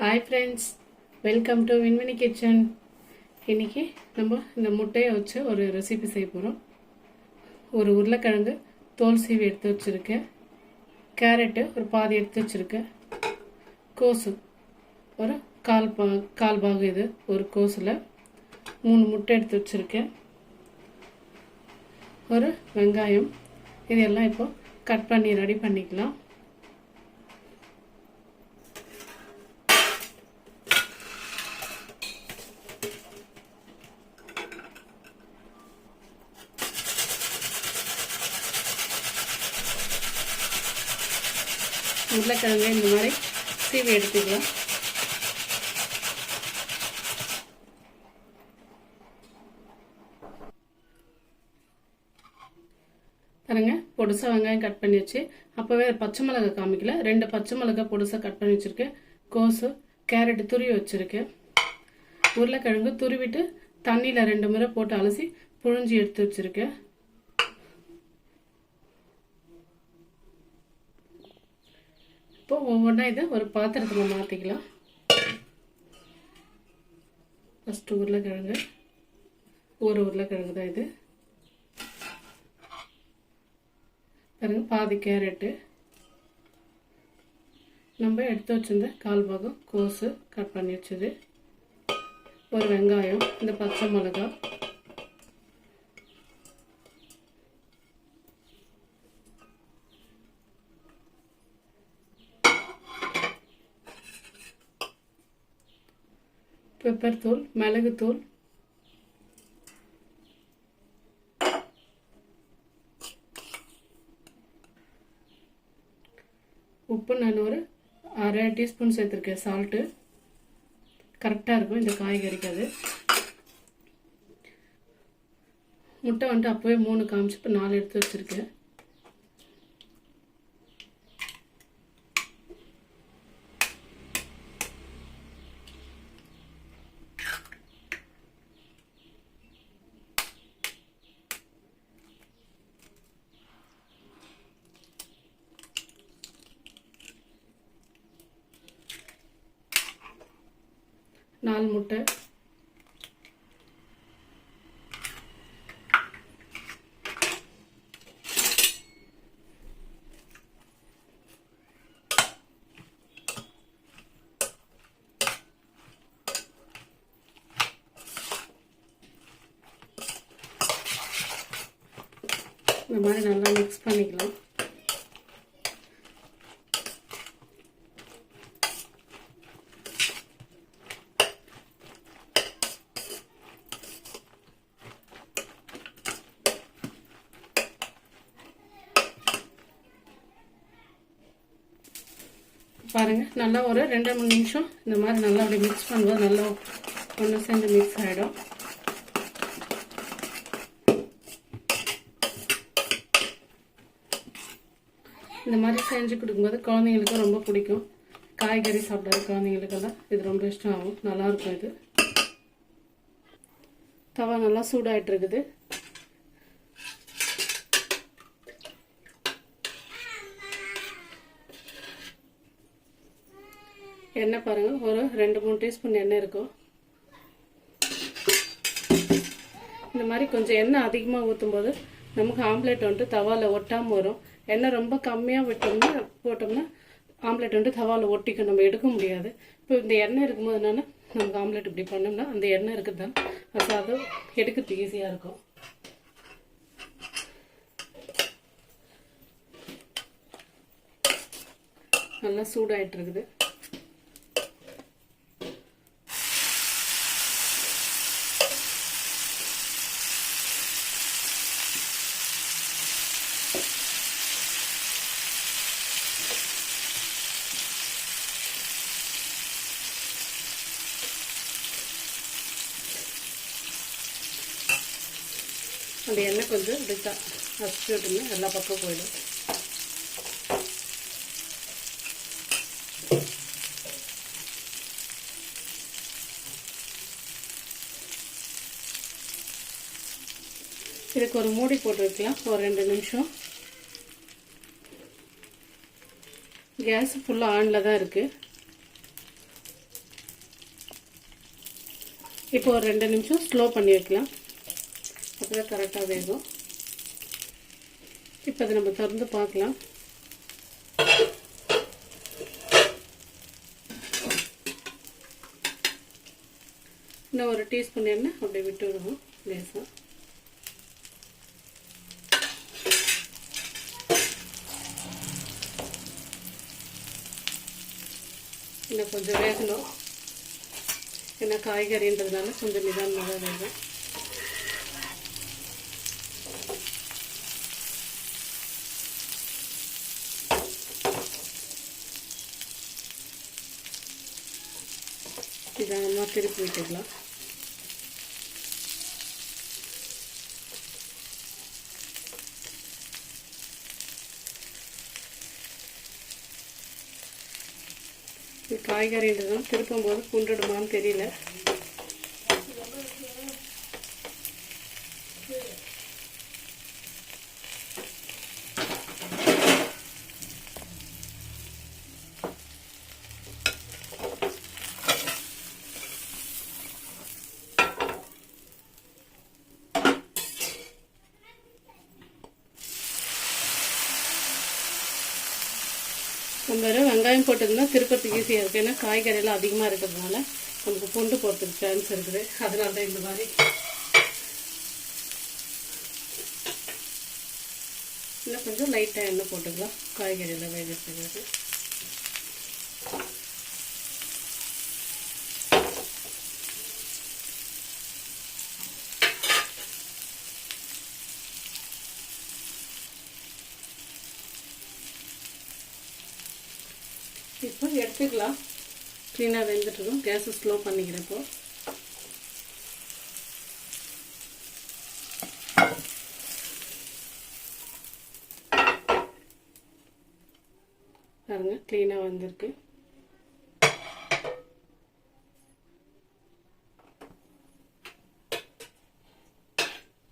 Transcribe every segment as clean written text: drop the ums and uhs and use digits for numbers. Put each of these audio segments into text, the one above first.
Hi friends, welcome to Winmini Kitchen. இன்னைக்கு நம்ம இந்த முட்டையை வச்சு ஒரு ரெசிபி செய்ய போகிறோம். ஒரு உருளைக்கிழங்கு தோல் சீவி எடுத்து வச்சுருக்கேன். கேரட்டு ஒரு பாதி எடுத்து வச்சுருக்கேன். கோஸு ஒரு கால் பாகு இது ஒரு கோஸில் 3 முட்டை எடுத்து வச்சுருக்கேன். ஒரு வெங்காயம் இதெல்லாம் இப்போ கட் பண்ணி ரெடி பண்ணிக்கலாம். உருளைக்கிழங்கு இந்த மாதிரி சீவி எடுத்துக்கலாம். பாருங்க, பொடுசா வெங்காயம் கட் பண்ணி வச்சு அப்போவே பச்சை மிளகாய் காமிக்கல, 2 பச்சை மிளகாய் பொடுசா கட் பண்ணி வச்சுருக்கேன். கோஸு கேரட்டு துருவி வச்சுருக்கேன். உருளைக்கிழங்கு துருவிட்டு தண்ணியில் 2 முறை போட்டு அலசி புழிஞ்சி எடுத்து வச்சுருக்கேன். இப்போ ஒவ்வொன்றா இதை ஒரு பாத்திரத்தில் மாற்றிக்கலாம். ஃபஸ்ட்டு உருளைக்கிழங்கு, ஒரு உருளைக்கிழங்கு தான் இது. பாருங்க, பாதி கேரட்டு, நம்ம எடுத்து வச்சிருந்த கால் பாகம் கோஸு கட் பண்ணி வச்சது, ஒரு வெங்காயம், இந்த பச்சை மிளகாய், பெப்பர் தூள், மிளகுத்தூள், உப்பு நான் ஒரு 1/2 டீஸ்பூன் சேர்த்துருக்கேன். சால்ட்டு கரெக்டாக இருக்கும் இந்த காய்கறிக்கு. அது முட்டை வந்துட்டு அப்போவே 3 காமிச்சு இப்போ 4 எடுத்து வச்சுருக்கேன். நாலு முட்டை, இந்த மாதிரி நல்லா மிக்ஸ் பண்ணிக்கலாம். பாருங்க, நல்லா ஒரு 2-3 நிமிஷம் இந்த மாதிரி நல்லா அப்படி மிக்ஸ் பண்ணும்போது நல்லா ஒன்று சேர்ந்து மிக்ஸ் ஆகிடும். இந்த மாதிரி செஞ்சு கொடுக்கும்போது குழந்தைங்களுக்கு ரொம்ப பிடிக்கும். காய்கறி சாப்பிடாத குழந்தைங்களுக்கெல்லாம் இது ரொம்ப இஷ்டம் ஆகும். நல்லாயிருக்கும். இது தவா நல்லா சூடாகிட்டு இருக்குது. எண்ணெய் பாருங்கள், ஒரு 2-3 டீஸ்பூன் எண்ணெய் இருக்கும். இந்த மாதிரி கொஞ்சம் எண்ணெய் அதிகமாக ஊற்றும்போது நமக்கு ஆம்லேட் வந்துட்டு தவாவில் ஒட்டாமல் வரும். எண்ணெய் ரொம்ப கம்மியாக போட்டோம்னா ஆம்லேட் வந்துட்டு தவாவில் ஒட்டிக்கும், நம்ம எடுக்க முடியாது. இப்போ இந்த எண்ணெய் இருக்கும்போது என்னென்னா நமக்கு ஆம்லேட் இப்படி பண்ணோம்னா அந்த எண்ணெய் இருக்குது தான் அது எடுக்கிறதுக்கு ஈஸியாக இருக்கும். நல்லா சூடாகிட்டு இருக்குது. அந்த எண்ணெய் கொஞ்சம் இப்படி அரைச்சி விட்டுங்க, எல்லா பக்கம் போயிடும். இதுக்கு ஒரு மூடி போட்டு வைக்கலாம் ஒரு 2 நிமிஷம். கேஸ் ஃபுல்லாக ஆனில் தான் இருக்குது. இப்போ ஒரு 2 நிமிஷம் ஸ்லோ பண்ணி வைக்கலாம், அப்போ கரெக்டாக வேகும். இப்போ அதை நம்ம திறந்து பார்க்கலாம். இன்னும் ஒரு டீஸ்பூன் எண்ணெய் அப்படியே விட்டு விடுவோம் லேசாக. இன்னும் கொஞ்சம் வேகணும், ஏன்னா காய்கறின்றதுனால கொஞ்சம் நிதானமாக வேகும். நிதானமாக திருப்பி விட்டுக்கலாம். காய்கறின்றதும் திருப்பும் போது குண்டுடுமான்னு தெரியல. நம்ம வெங்காயம் போட்டதுன்னா திருப்பத்துக்கு ஈஸியாக இருக்குது, ஏன்னா காய்கறியெல்லாம் அதிகமாக இருக்கிறதுனால நமக்கு பூண்டு போடுறதுக்கு சான்ஸ் இருக்குது. அதனால தான் இந்த மாதிரி. இன்னும் கொஞ்சம் லைட்டாக எண்ணெய் போட்டுக்கலாம் காய்கறியெல்லாம் வேகிறதுக்கு. இப்போ எடுத்துக்கலாம். க்ளீனாக வெந்துட்டுருக்கும். கேஸை ஸ்லோ பண்ணிக்கிறப்போ பாருங்க, க்ளீனாக வந்திருக்கு.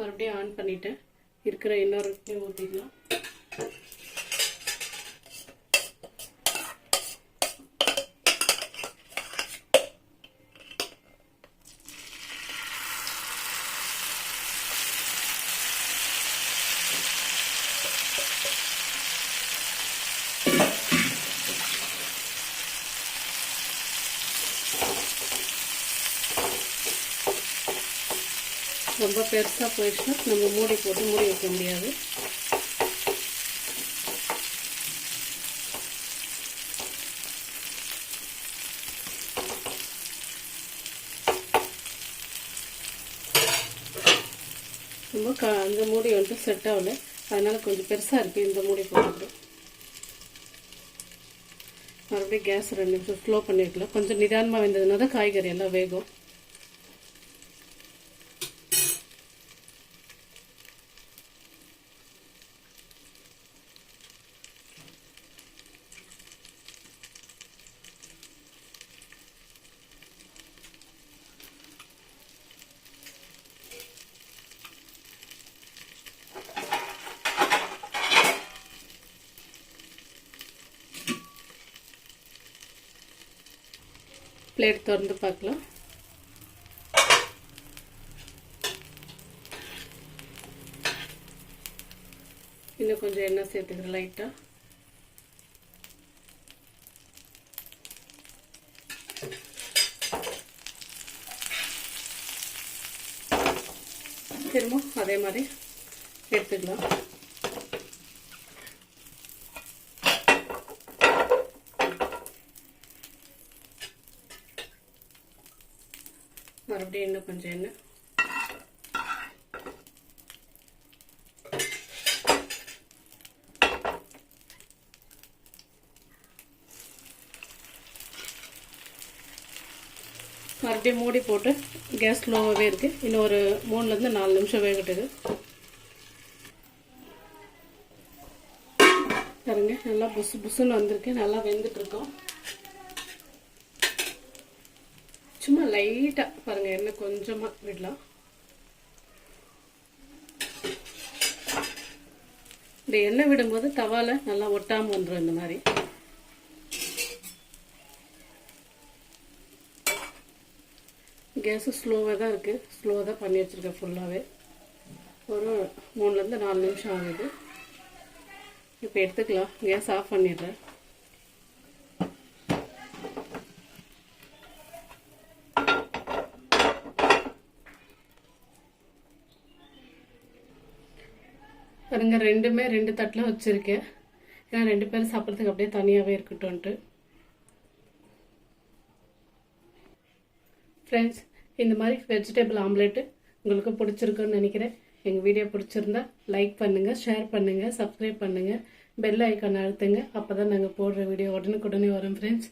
மறுபடியும் ஆன் பண்ணிட்டு இருக்கிற இன்னொரு ஊற்றிக்கலாம். ரொம்ப பெருசாக போயிடுச்சுன்னா நம்ம மூடி போட்டு மூடி வைக்க முடியாது. ரொம்ப அந்த மூடி வந்துட்டு செட் ஆகல, அதனால கொஞ்சம் பெருசாக இருக்குது. இந்த மூடி போட்டு மறுபடியும் கேஸ் 2 நிமிஷம் ஸ்லோ பண்ணி வைக்கலாம். கொஞ்சம் நிதானமாக வெந்ததுனா தான் காய்கறி எல்லாம் வேகும். பிளேட் திறந்து பார்க்கலாம். இன்னும் கொஞ்சம் எண்ணெய் சேர்த்துக்கிறேன் லைட்டாக. திரும்ப அதே மாதிரி எடுத்துக்கலாம். மறுபடியும் இன்னும் கொஞ்சம் எண்ணெய். மறுபடியும் மூடி போட்டு கேஸ் ஸ்லோவாகவே இருக்குது. இன்னும் ஒரு 3லேருந்து 4 நிமிஷம் வேகட்டுது. பாருங்க, நல்லா புசு புசுன்னு வந்திருக்கு. நல்லா வெந்துட்டுருக்கோம். சும்மா லைட்டாக பாருங்கள், எண்ணெய் கொஞ்சமாக விடலாம். இந்த எண்ணெய் விடும்போது தவால நல்லா ஒட்டாமல் வந்துடும். இந்த மாதிரி கேஸு ஸ்லோவாக தான் இருக்குது, ஸ்லோவாக தான் பண்ணி வச்சுருக்கேன் ஃபுல்லாகவே. ஒரு 3லேருந்து 4 நிமிஷம் ஆகுது. இப்போ எடுத்துக்கலாம். கேஸ் ஆஃப் பண்ணிடுறேன். பாருங்க, ரெண்டுமே 2 தட்டில் வச்சுருக்கேன். ஏன்னா 2 பேரும் சாப்பிட்றதுக்கு அப்படியே தனியாகவே இருக்கட்டும்ன்ட்டு. ஃப்ரெண்ட்ஸ், இந்த மாதிரி வெஜிடபிள் ஆம்லேட்டு உங்களுக்கு பிடிச்சிருக்குன்னு நினைக்கிறேன். எங்கள் வீடியோ பிடிச்சிருந்தா லைக் பண்ணுங்கள், ஷேர் பண்ணுங்கள், சப்ஸ்கிரைப் பண்ணுங்கள், பெல் ஐக்கான் அழுத்துங்க. அப்போ தான் நாங்கள் போடுற வீடியோ உடனுக்குடனே வரும் ஃப்ரெண்ட்ஸ்.